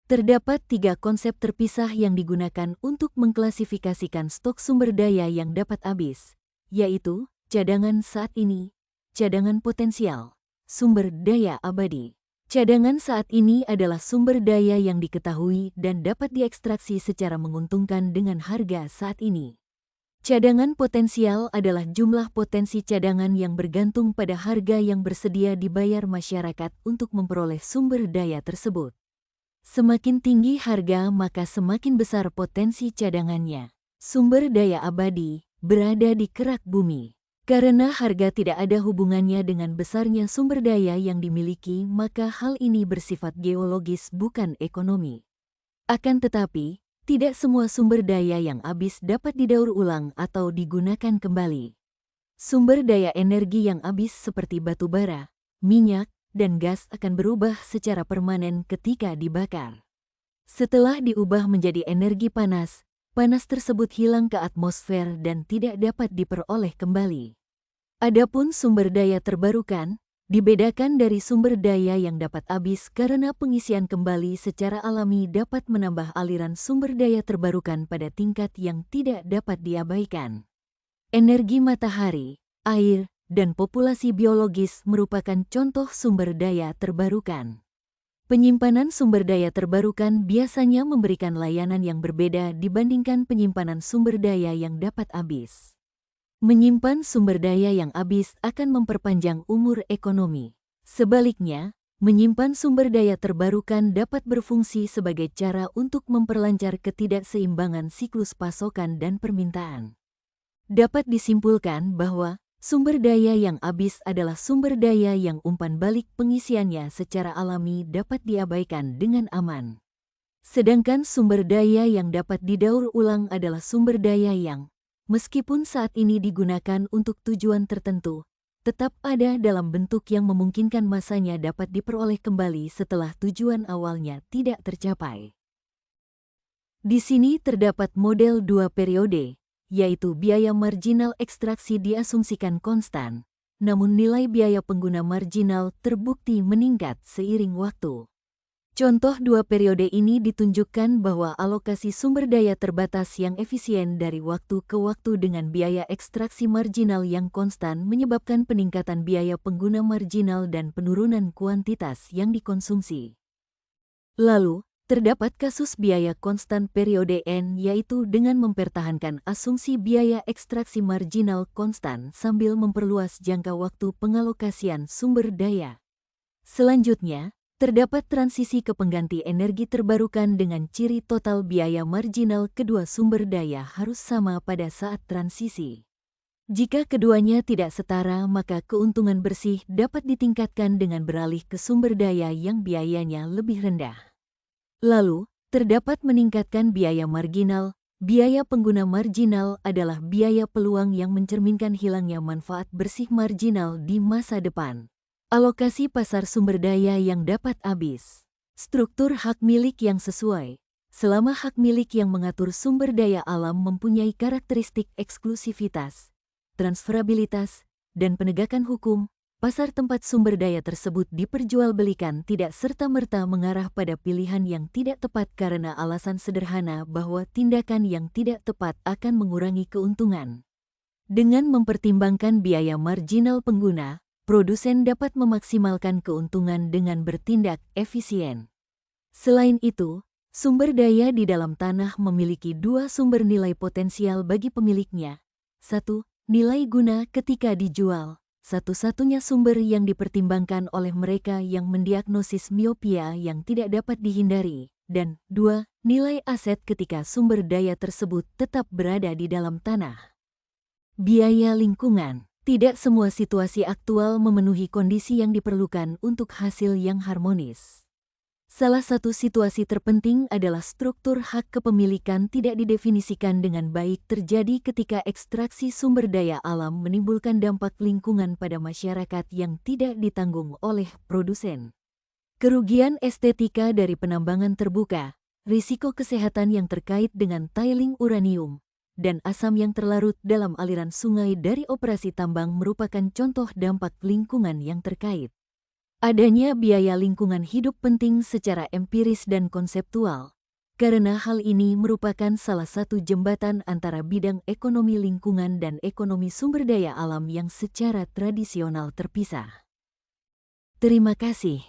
Terdapat tiga konsep terpisah yang digunakan untuk mengklasifikasikan stok sumber daya yang dapat habis, yaitu cadangan saat ini, cadangan potensial, sumber daya abadi. Cadangan saat ini adalah sumber daya yang diketahui dan dapat diekstraksi secara menguntungkan dengan harga saat ini. Cadangan potensial adalah jumlah potensi cadangan yang bergantung pada harga yang bersedia dibayar masyarakat untuk memperoleh sumber daya tersebut. Semakin tinggi harga, maka semakin besar potensi cadangannya. Sumber daya abadi berada di kerak bumi. Karena harga tidak ada hubungannya dengan besarnya sumber daya yang dimiliki, maka hal ini bersifat geologis bukan ekonomi. Akan tetapi, tidak semua sumber daya yang habis dapat didaur ulang atau digunakan kembali. Sumber daya energi yang habis seperti batu bara, minyak, dan gas akan berubah secara permanen ketika dibakar. Setelah diubah menjadi energi panas, panas tersebut hilang ke atmosfer dan tidak dapat diperoleh kembali. Adapun sumber daya terbarukan, dibedakan dari sumber daya yang dapat habis karena pengisian kembali secara alami dapat menambah aliran sumber daya terbarukan pada tingkat yang tidak dapat diabaikan. Energi matahari, air, dan populasi biologis merupakan contoh sumber daya terbarukan. Penyimpanan sumber daya terbarukan biasanya memberikan layanan yang berbeda dibandingkan penyimpanan sumber daya yang dapat habis. Menyimpan sumber daya yang habis akan memperpanjang umur ekonomi. Sebaliknya, menyimpan sumber daya terbarukan dapat berfungsi sebagai cara untuk memperlancar ketidakseimbangan siklus pasokan dan permintaan. Dapat disimpulkan bahwa sumber daya yang habis adalah sumber daya yang umpan balik pengisiannya secara alami dapat diabaikan dengan aman. Sedangkan sumber daya yang dapat didaur ulang adalah sumber daya yang, meskipun saat ini digunakan untuk tujuan tertentu, tetap ada dalam bentuk yang memungkinkan masanya dapat diperoleh kembali setelah tujuan awalnya tidak tercapai. Di sini terdapat model dua periode, yaitu biaya marginal ekstraksi diasumsikan konstan, namun nilai biaya pengguna marginal terbukti meningkat seiring waktu. Contoh dua periode ini ditunjukkan bahwa alokasi sumber daya terbatas yang efisien dari waktu ke waktu dengan biaya ekstraksi marginal yang konstan menyebabkan peningkatan biaya pengguna marginal dan penurunan kuantitas yang dikonsumsi. Lalu, terdapat kasus biaya konstan periode N, yaitu dengan mempertahankan asumsi biaya ekstraksi marginal konstan sambil memperluas jangka waktu pengalokasian sumber daya. Selanjutnya, terdapat transisi ke pengganti energi terbarukan dengan ciri total biaya marginal kedua sumber daya harus sama pada saat transisi. Jika keduanya tidak setara, maka keuntungan bersih dapat ditingkatkan dengan beralih ke sumber daya yang biayanya lebih rendah. Lalu, terdapat meningkatkan biaya marginal. Biaya pengguna marginal adalah biaya peluang yang mencerminkan hilangnya manfaat bersih marginal di masa depan. Alokasi pasar sumber daya yang dapat habis. Struktur hak milik yang sesuai. Selama hak milik yang mengatur sumber daya alam mempunyai karakteristik eksklusivitas, transferabilitas, dan penegakan hukum, pasar tempat sumber daya tersebut diperjualbelikan tidak serta-merta mengarah pada pilihan yang tidak tepat karena alasan sederhana bahwa tindakan yang tidak tepat akan mengurangi keuntungan. Dengan mempertimbangkan biaya marginal pengguna, produsen dapat memaksimalkan keuntungan dengan bertindak efisien. Selain itu, sumber daya di dalam tanah memiliki dua sumber nilai potensial bagi pemiliknya. 1. Nilai guna ketika dijual, satu-satunya sumber yang dipertimbangkan oleh mereka yang mendiagnosis miopia yang tidak dapat dihindari. Dan 2. Nilai aset ketika sumber daya tersebut tetap berada di dalam tanah. Biaya lingkungan. Tidak semua situasi aktual memenuhi kondisi yang diperlukan untuk hasil yang harmonis. Salah satu situasi terpenting adalah struktur hak kepemilikan tidak didefinisikan dengan baik terjadi ketika ekstraksi sumber daya alam menimbulkan dampak lingkungan pada masyarakat yang tidak ditanggung oleh produsen. Kerugian estetika dari penambangan terbuka, risiko kesehatan yang terkait dengan tiling uranium, dan asam yang terlarut dalam aliran sungai dari operasi tambang merupakan contoh dampak lingkungan yang terkait. Adanya biaya lingkungan hidup penting secara empiris dan konseptual, karena hal ini merupakan salah satu jembatan antara bidang ekonomi lingkungan dan ekonomi sumber daya alam yang secara tradisional terpisah. Terima kasih.